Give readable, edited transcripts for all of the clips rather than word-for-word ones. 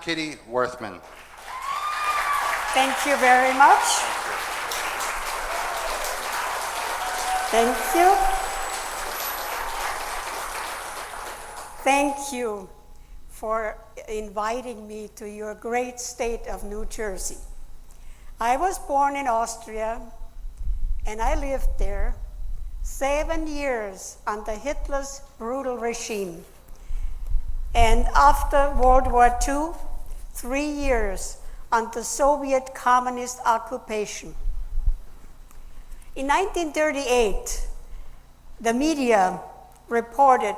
Kitty Werthmann. Thank you very much. Thank you. Thank you for inviting me to your great state of New Jersey. I was born in Austria, and I lived there 7 years under Hitler's brutal regime. And after World War II, 3 years under Soviet communist occupation. In 1938, the media reported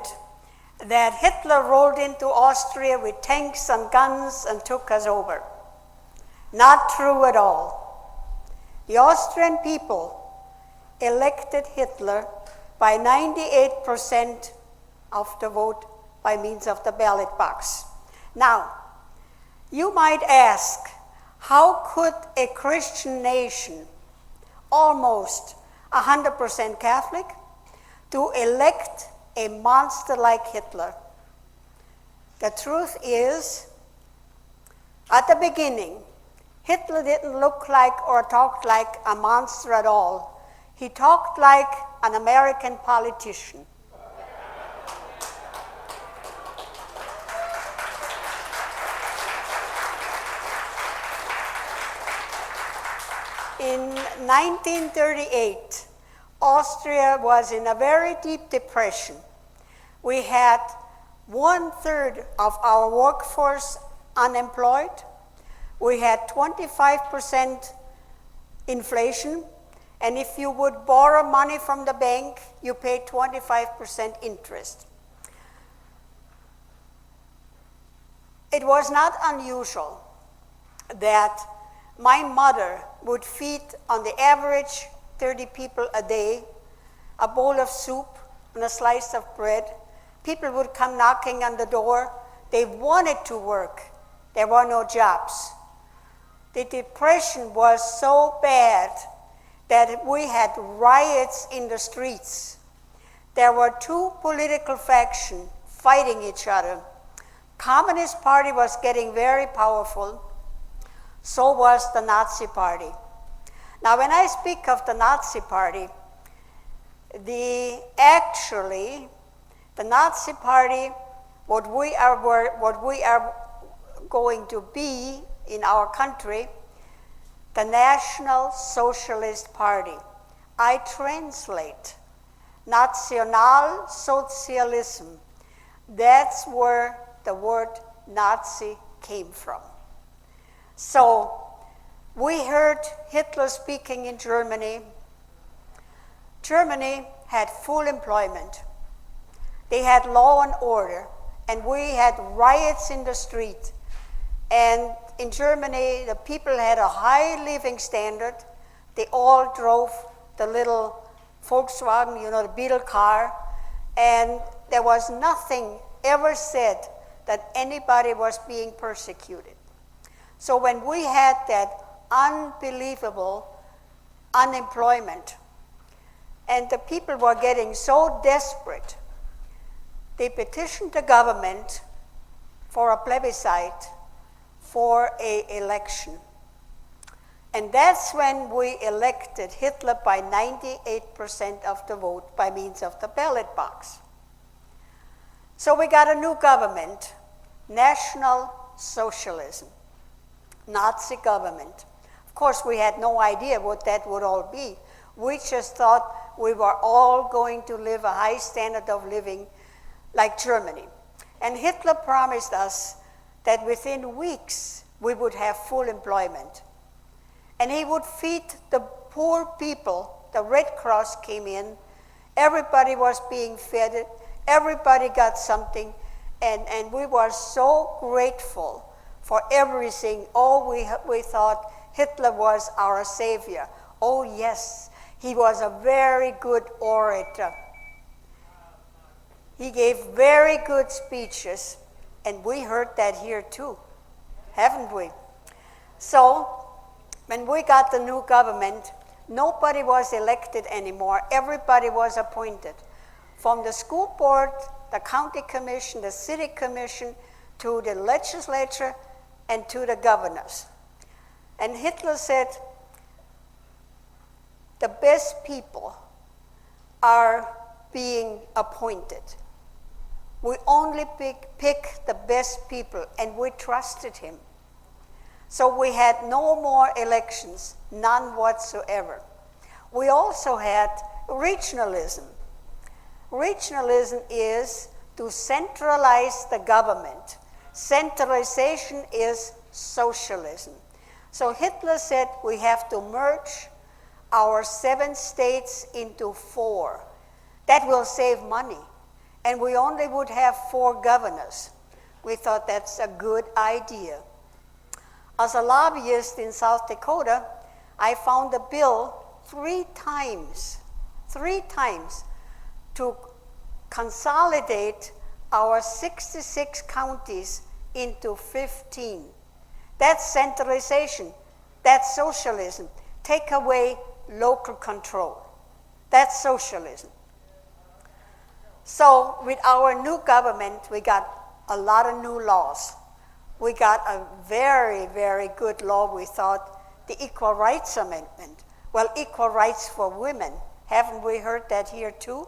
that Hitler rolled into Austria with tanks and guns and took us over. Not true at all. The Austrian people elected Hitler by 98% of the vote by means of the ballot box. Now, you might ask, how could a Christian nation, almost 100% Catholic, to elect a monster like Hitler? The truth is, at the beginning, Hitler didn't look like or talk like a monster at all. He talked like an American politician. In 1938, Austria was in a very deep depression. We had 1/3 of our workforce unemployed. We had 25% inflation, and if you would borrow money from the bank, you paid 25% interest. It was not unusual that my mother would feed, on the average, 30 people a day, a bowl of soup and a slice of bread. People would come knocking on the door. They wanted to work. There were no jobs. The depression was so bad that we had riots in the streets. There were two political factions fighting each other. Communist Party was getting very powerful. So was the Nazi Party. Now, when I speak of the Nazi Party, the Nazi Party, what we are going to be in our country, the National Socialist Party. I translate Nationalsozialism. That's where the word Nazi came from. So we heard Hitler speaking in Germany. Germany had full employment. They had law and order, and we had riots in the street. And in Germany, the people had a high living standard. They all drove the little Volkswagen, the Beetle car, and there was nothing ever said that anybody was being persecuted. So when we had that unbelievable unemployment, and the people were getting so desperate, they petitioned the government for a plebiscite, for an election. And that's when we elected Hitler by 98% of the vote by means of the ballot box. So we got a new government, National Socialism, Nazi government. Of course, we had no idea what that would all be. We just thought we were all going to live a high standard of living like Germany. And Hitler promised us that within weeks we would have full employment. And he would feed the poor people. The Red Cross came in. Everybody was being fed. Everybody got something. And we were so grateful for everything. Oh, we thought Hitler was our savior. Oh, yes, he was a very good orator. He gave very good speeches, and we heard that here too, haven't we? So, when we got the new government, nobody was elected anymore. Everybody was appointed. From the school board, the county commission, the city commission, to the legislature, and to the governors. And Hitler said, the best people are being appointed. We only pick the best people, and we trusted him. So we had no more elections, none whatsoever. We also had regionalism. Regionalism is to centralize the government. Centralization is socialism. So Hitler said we have to merge our 7 states into 4. That will save money. And we only would have 4 governors. We thought that's a good idea. As a lobbyist in South Dakota, I found a bill 3 times to consolidate our 66 counties into 15. That's centralization. That's socialism. Take away local control. That's socialism. So with our new government, we got a lot of new laws. We got a very, very good law, we thought, the Equal Rights Amendment. Well, equal rights for women. Haven't we heard that here too?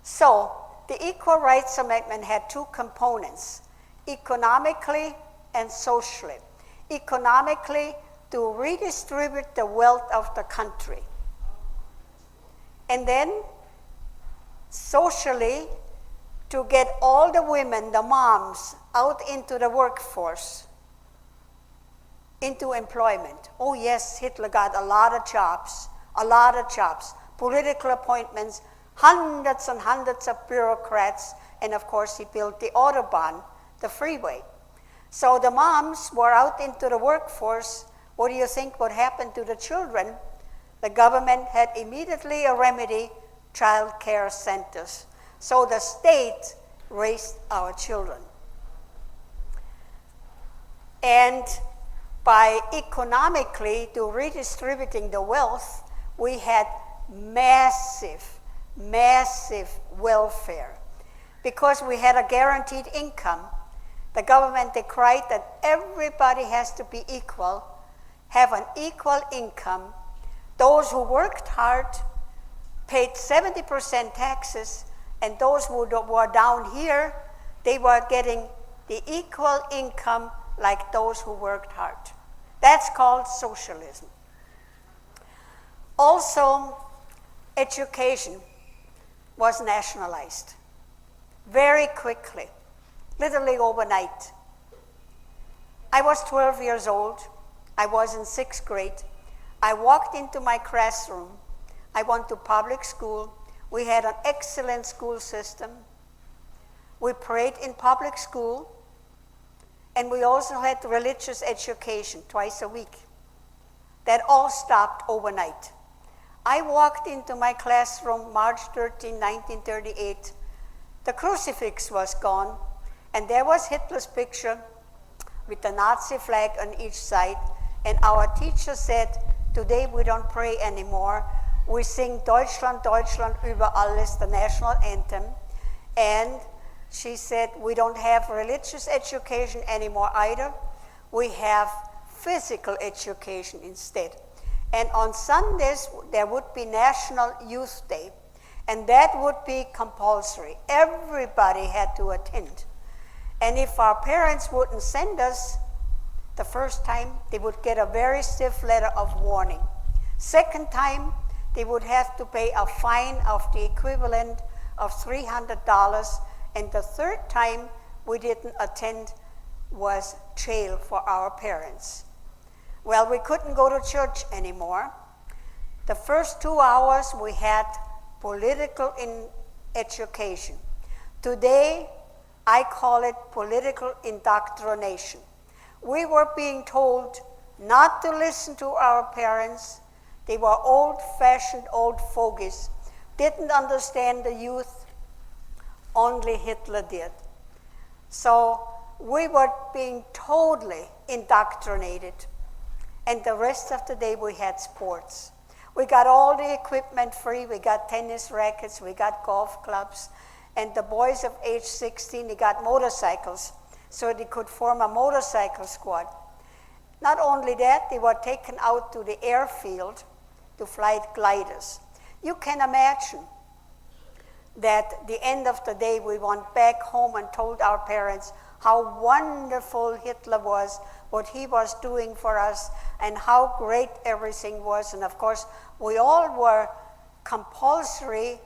So the Equal Rights Amendment had 2 components, economically and socially. Economically, to redistribute the wealth of the country. And then socially, to get all the women, the moms, out into the workforce, into employment. Oh yes, Hitler got a lot of jobs, political appointments, hundreds and hundreds of bureaucrats, and of course he built the Autobahn, the freeway. So the moms were out into the workforce. What do you think would happen to the children? The government had immediately a remedy, child care centers. So the state raised our children. And by economically to redistributing the wealth, we had massive welfare. Because we had a guaranteed income, the government decreed that everybody has to be equal, have an equal income. Those who worked hard paid 70% taxes, and those who were down here, they were getting the equal income like those who worked hard. That's called socialism. Also, education was nationalized very quickly, literally overnight. I was 12 years old. I was in 6th grade. I walked into my classroom. I went to public school. We had an excellent school system. We prayed in public school. And we also had religious education twice a week. That all stopped overnight. I walked into my classroom March 13, 1938. The crucifix was gone, and there was Hitler's picture with the Nazi flag on each side. And our teacher said, today we don't pray anymore. We sing Deutschland, Deutschland über alles, the national anthem. And she said, we don't have religious education anymore either. We have physical education instead. And on Sundays, there would be National Youth Day. And that would be compulsory. Everybody had to attend. And if our parents wouldn't send us the first time, they would get a very stiff letter of warning. Second time, they would have to pay a fine of the equivalent of $300. And the third time we didn't attend was jail for our parents. Well, we couldn't go to church anymore. The first 2 hours we had political education. Today, I call it political indoctrination. We were being told not to listen to our parents. They were old-fashioned old fogies, didn't understand the youth. Only Hitler did. So we were being totally indoctrinated. And the rest of the day we had sports. We got all the equipment free. We got tennis rackets, we got golf clubs. And the boys of age 16, they got motorcycles. so they could form a motorcycle squad. Not only that, they were taken out to the airfield to fly gliders. You can imagine that the end of the day we went back home and told our parents how wonderful Hitler was, what he was doing for us, and how great everything was. And of course, we all were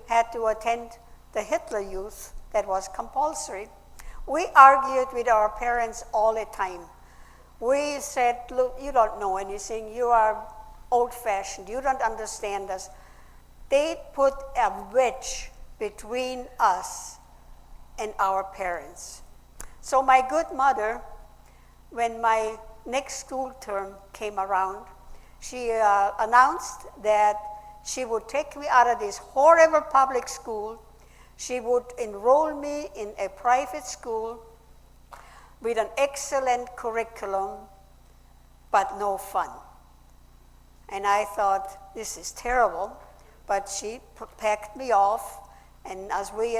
had to attend the Hitler Youth. That was compulsory. We argued with our parents all the time. We said, look, you don't know anything. You are old-fashioned. You don't understand us. They put a wedge between us and our parents. So my good mother, when my next school term came around, she announced that she would take me out of this horrible public school. She would enroll me in a private school with an excellent curriculum, but no fun. And I thought, this is terrible. But she packed me off, and as we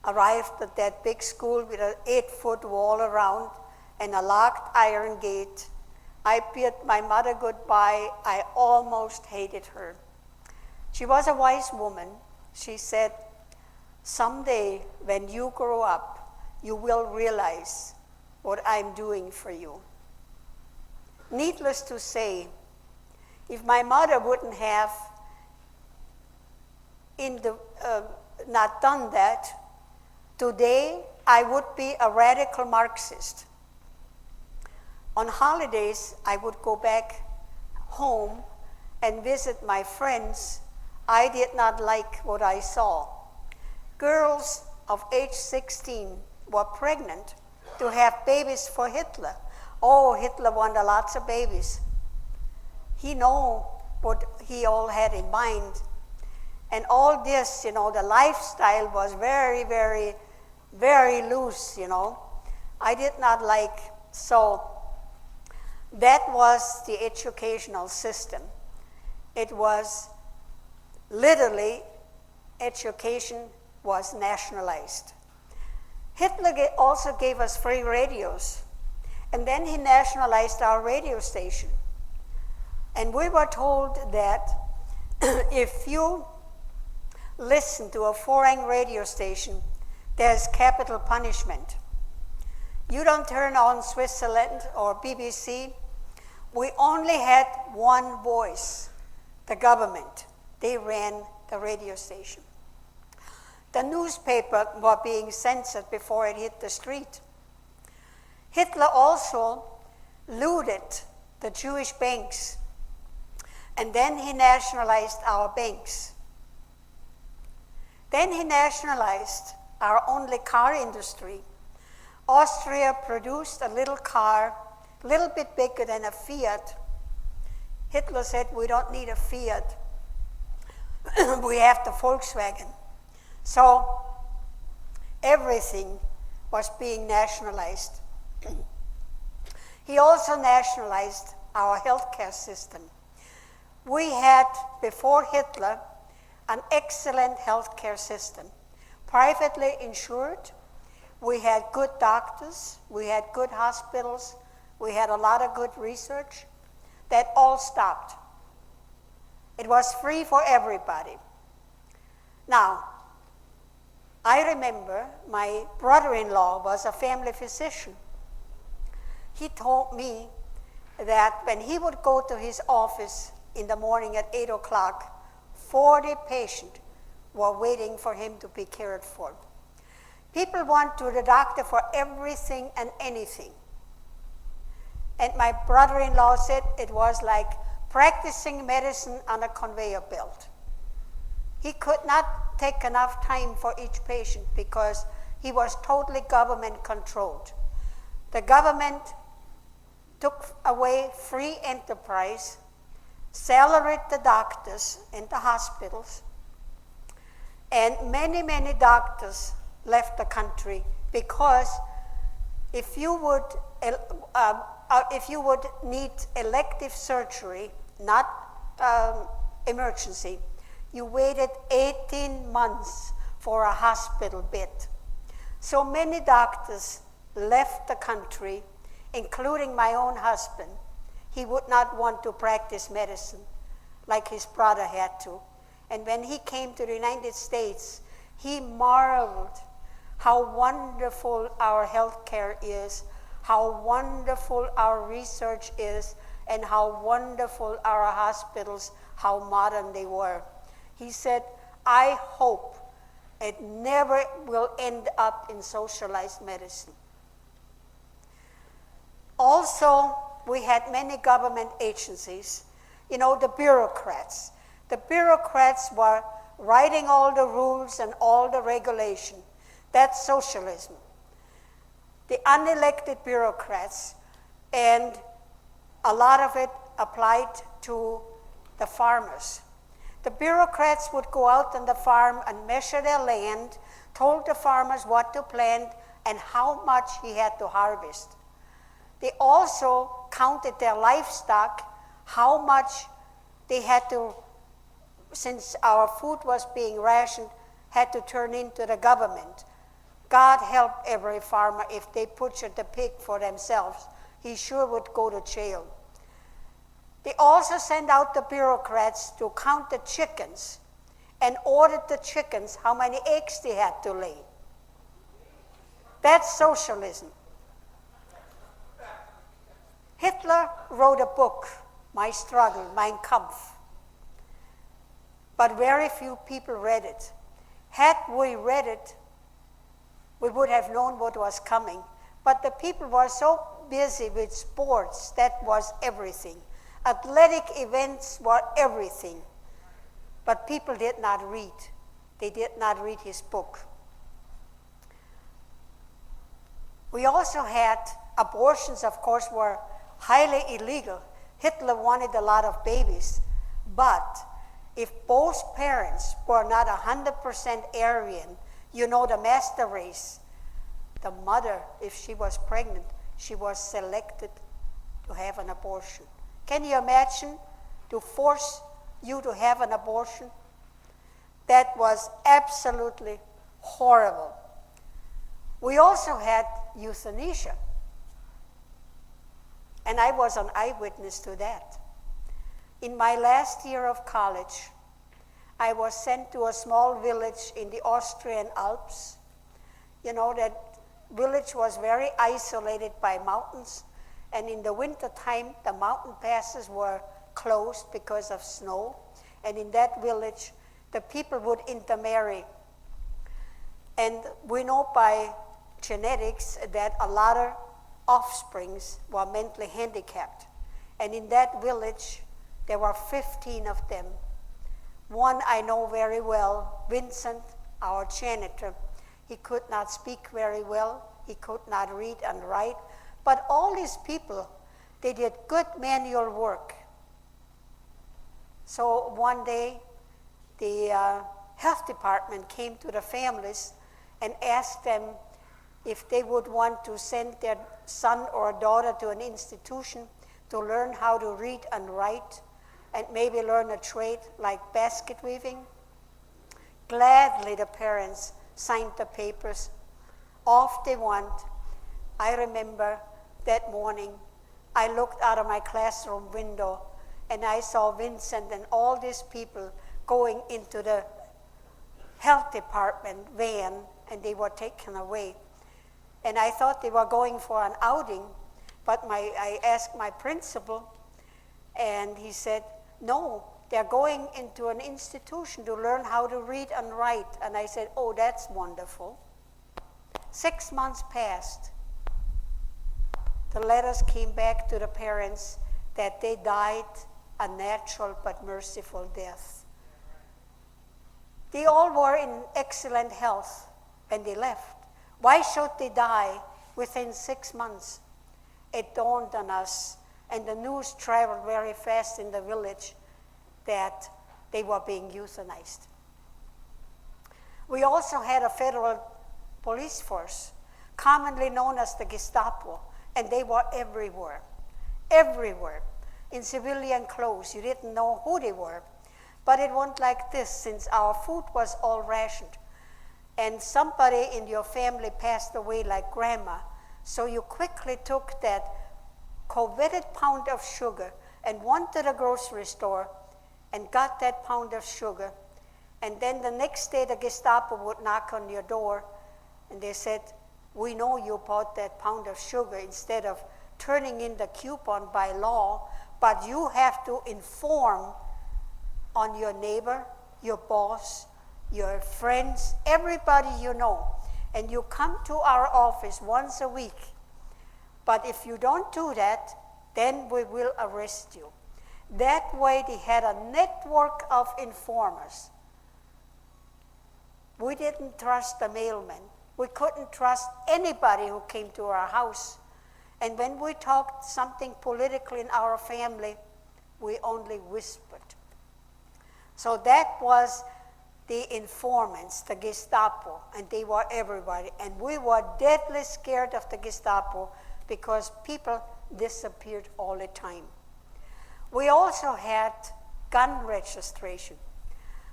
arrived at that big school with an 8-foot wall around and a locked iron gate, I bid my mother goodbye. I almost hated her. She was a wise woman. She said, someday when you grow up, you will realize what I'm doing for you. Needless to say, if my mother wouldn't have not done that, today I would be a radical Marxist. On holidays, I would go back home and visit my friends. I did not like what I saw. Girls of age 16 were pregnant to have babies for Hitler. Oh, Hitler wanted lots of babies. He knew what he all had in mind. And all this, the lifestyle was very, very, very loose, I did not like. So that was the educational system. It was literally, education was nationalized. Hitler also gave us free radios. And then he nationalized our radio station. And we were told that if you listen to a foreign radio station, there's capital punishment. You don't turn on Switzerland or BBC. We only had one voice, the government. They ran the radio station. The newspaper were being censored before it hit the street. Hitler also looted the Jewish banks, and then he nationalized our banks. Then he nationalized our only car industry. Austria produced a little car, a little bit bigger than a Fiat. Hitler said, we don't need a Fiat. We have the Volkswagen. So everything was being nationalized. He also nationalized our healthcare system. We had, before Hitler, an excellent healthcare system, privately insured. We had good doctors, we had good hospitals, we had a lot of good research. That all stopped. It was free for everybody. Now, I remember my brother-in-law was a family physician. He told me that when he would go to his office in the morning at 8 o'clock, 40 patients were waiting for him to be cared for. People went to the doctor for everything and anything. And my brother-in-law said it was like practicing medicine on a conveyor belt. He could not take enough time for each patient because he was totally government controlled. The government took away free enterprise, salaried the doctors and the hospitals, and many, many doctors left the country because if you would need elective surgery, not emergency, you waited 18 months for a hospital bed. So many doctors left the country, including my own husband. He would not want to practice medicine like his brother had to. And when he came to the United States, he marveled how wonderful our health care is, how wonderful our research is, and how wonderful our hospitals, how modern they were. He said, I hope it never will end up in socialized medicine. Also, we had many government agencies, the bureaucrats. The bureaucrats were writing all the rules and all the regulation. That's socialism. The unelected bureaucrats, and a lot of it applied to the farmers. The bureaucrats would go out on the farm and measure their land, told the farmers what to plant and how much he had to harvest. They also counted their livestock, how much they had to, since our food was being rationed, had to turn into the government. God help every farmer if they butchered the pig for themselves. He sure would go to jail. They also sent out the bureaucrats to count the chickens and ordered the chickens how many eggs they had to lay. That's socialism. Hitler wrote a book, My Struggle, Mein Kampf. But very few people read it. Had we read it, we would have known what was coming. But the people were so busy with sports, that was everything. Athletic events were everything. But people did not read. They did not read his book. We also had abortions, of course, were highly illegal. Hitler wanted a lot of babies. But if both parents were not 100% Aryan, the master race, the mother, if she was pregnant, she was selected to have an abortion. Can you imagine to force you to have an abortion? That was absolutely horrible. We also had euthanasia. And I was an eyewitness to that. In my last year of college, I was sent to a small village in the Austrian Alps. That village was very isolated by mountains, and in the winter time, the mountain passes were closed because of snow. And in that village, the people would intermarry. And we know by genetics that a lot of offsprings were mentally handicapped. And in that village, there were 15 of them. One I know very well, Vincent, our janitor. He could not speak very well. He could not read and write. But all these people, they did good manual work. So one day, the health department came to the families and asked them if they would want to send their son or daughter to an institution to learn how to read and write and maybe learn a trade like basket weaving. Gladly the parents signed the papers. Off they went. I remember that morning, I looked out of my classroom window and I saw Vincent and all these people going into the health department van, and they were taken away. And I thought they were going for an outing, but I asked my principal, and he said, no, they're going into an institution to learn how to read and write. And I said, oh, that's wonderful. 6 months passed. The letters came back to the parents that they died a natural but merciful death. They all were in excellent health when they left. Why should they die within 6 months? It dawned on us, and the news traveled very fast in the village that they were being euthanized. We also had a federal police force, commonly known as the Gestapo, and they were everywhere, everywhere, in civilian clothes. You didn't know who they were. But it went like this, since our food was all rationed, and somebody in your family passed away like grandma, So you quickly took that coveted pound of sugar and went to the grocery store and got that pound of sugar. And then the next day the Gestapo would knock on your door and they said, we know you bought that pound of sugar instead of turning in the coupon by law, but you have to inform on your neighbor, your boss, your friends, everybody you know. And you come to our office once a week. But if you don't do that, then we will arrest you. That way they had a network of informers. We didn't trust the mailman. We couldn't trust anybody who came to our house. And when we talked something political in our family, we only whispered. So that was the informants, the Gestapo, and they were everybody. And we were deadly scared of the Gestapo because people disappeared all the time. We also had gun registration.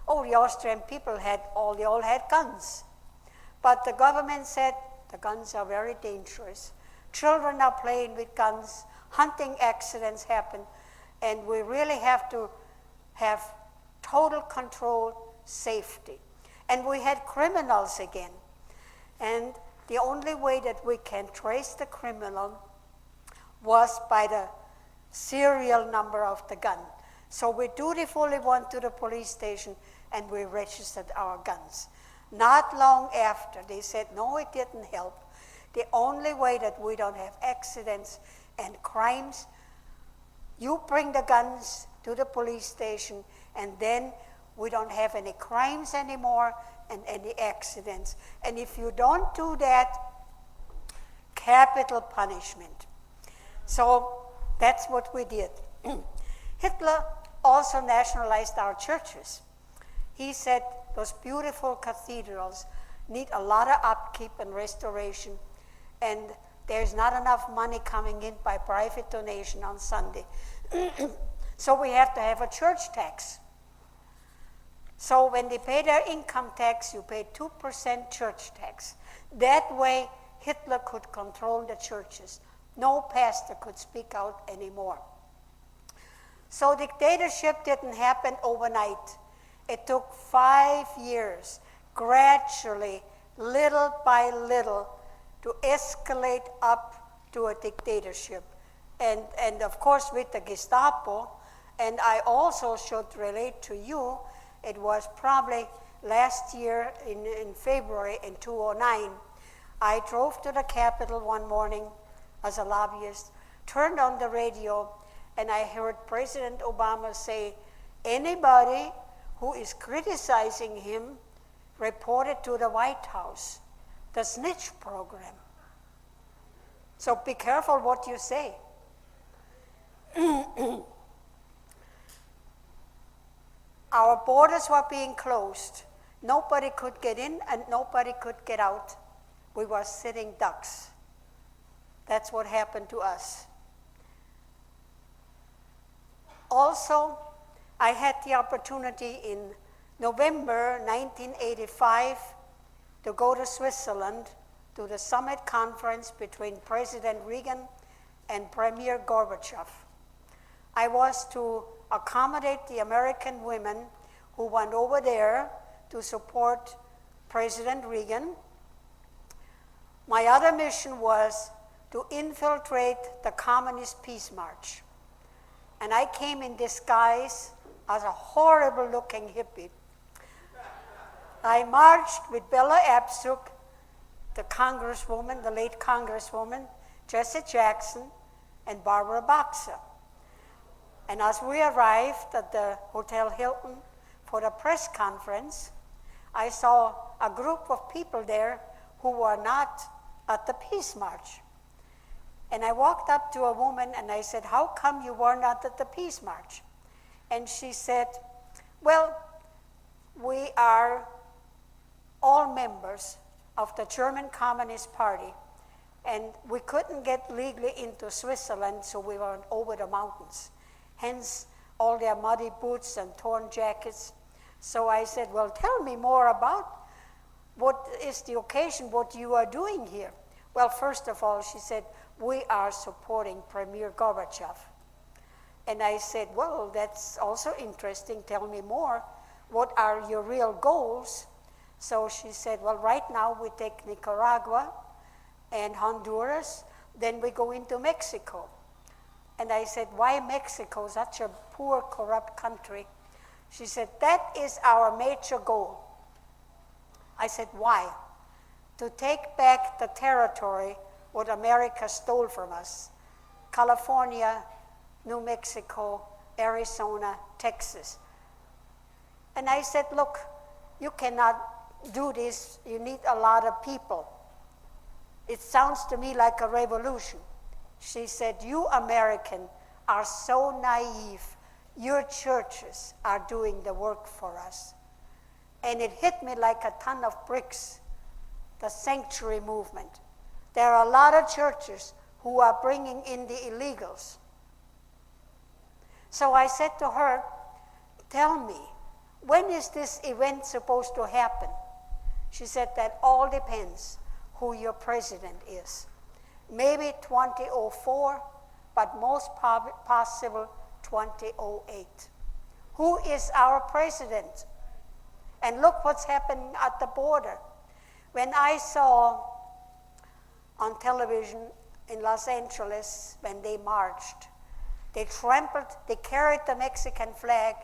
Oh, the Austrian people they all had guns. But the government said the guns are very dangerous. Children are playing with guns, hunting accidents happen, and we really have to have total control, safety. And we had criminals again. And the only way that we can trace the criminal was by the serial number of the gun. So we dutifully went to the police station and we registered our guns. Not long after, they said, no, it didn't help. The only way that we don't have accidents and crimes, you bring the guns to the police station and then we don't have any crimes anymore and any accidents. And if you don't do that, capital punishment. So that's what we did. Hitler also nationalized our churches. He said those beautiful cathedrals need a lot of upkeep and restoration, and there's not enough money coming in by private donation on Sunday. So we have to have a church tax. So when they pay their income tax, you pay 2% church tax. That way, Hitler could control the churches. No pastor could speak out anymore. So dictatorship didn't happen overnight. It took 5 years, gradually, little by little, to escalate up to a dictatorship. And of course with the Gestapo, and I also should relate to you, it was probably last year in February in 2009, I drove to the Capitol one morning as a lobbyist, turned on the radio, and I heard President Obama say, anybody who is criticizing him reported to the White House, the snitch program. So be careful what you say. Our borders were being closed. Nobody could get in and nobody could get out. We were sitting ducks. That's what happened to us. Also, I had the opportunity in November 1985 to go to Switzerland to the summit conference between President Reagan and Premier Gorbachev. I was to accommodate the American women who went over there to support President Reagan. My other mission was to infiltrate the Communist Peace March. And I came in disguise as a horrible-looking hippie. I marched with Bella Abzug, the congresswoman, the late congresswoman, Jesse Jackson, and Barbara Boxer. And as we arrived at the Hotel Hilton for the press conference, I saw a group of people there who were not at the Peace March. And I walked up to a woman and I said, how come you were not at the Peace March? And she said, well, we are all members of the German Communist Party, and we couldn't get legally into Switzerland, so we went over the mountains. Hence, all their muddy boots and torn jackets. So I said, well, tell me more about what is the occasion, what you are doing here. Well, first of all, she said, we are supporting Premier Gorbachev. And I said, well, that's also interesting. Tell me more. What are your real goals? So she said, well, right now we take Nicaragua and Honduras, then we go into Mexico. And I said, why Mexico, such a poor, corrupt country? She said, that is our major goal. I said, why? To take back the territory what America stole from us. California, New Mexico, Arizona, Texas. And I said, look, you cannot do this. You need a lot of people. It sounds to me like a revolution. She said, you American are so naive. Your churches are doing the work for us. And it hit me like a ton of bricks, the sanctuary movement. There are a lot of churches who are bringing in the illegals. So I said to her, tell me, when is this event supposed to happen? She said, that all depends who your president is. Maybe 2004, but most possible 2008. Who is our president? And look what's happening at the border. When I saw on television in Los Angeles when they marched, they carried the Mexican flag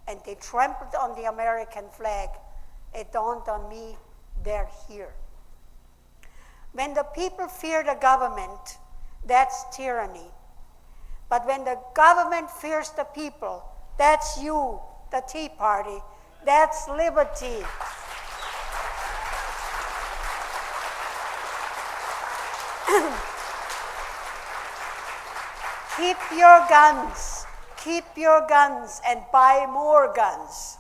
and they trampled on the American flag. It dawned on me, they're here. When the people fear the government, that's tyranny. But when the government fears the people, that's you, the Tea Party, that's liberty. Keep your guns and buy more guns.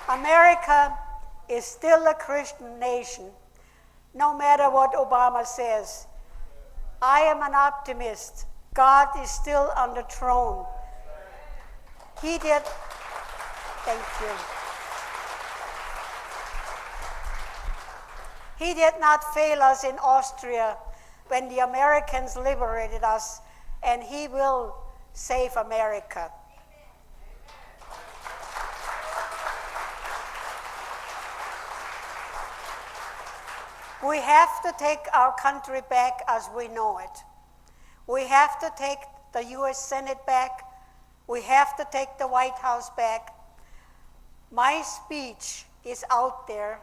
America is still a Christian nation, no matter what Obama says. I am an optimist. God is still on the throne. Thank you. He did not fail us in Austria when the Americans liberated us, and he will save America. We have to take our country back as we know it. We have to take the US Senate back. We have to take the White House back. My speech is out there,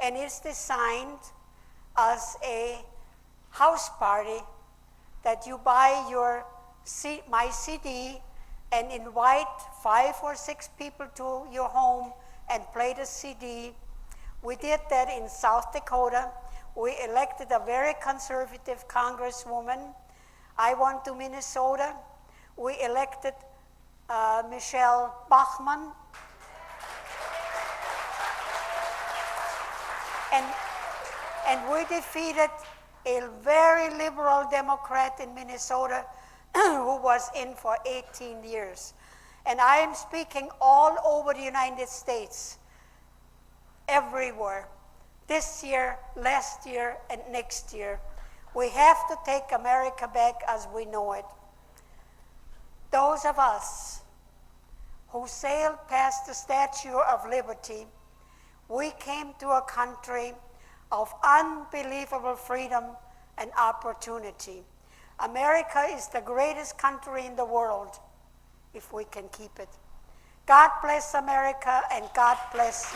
and it's designed as a house party that you buy my CD and invite 5 or 6 people to your home and play the CD. We did that in South Dakota. We elected a very conservative congresswoman. I went to Minnesota. We elected Michelle Bachmann. And we defeated a very liberal Democrat in Minnesota who was in for 18 years. And I am speaking all over the United States, everywhere, this year, last year, and next year. We have to take America back as we know it. Those of us who sailed past the Statue of Liberty, we came to a country of unbelievable freedom and opportunity. America is the greatest country in the world if we can keep it. God bless America, and God bless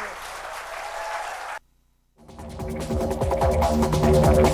you.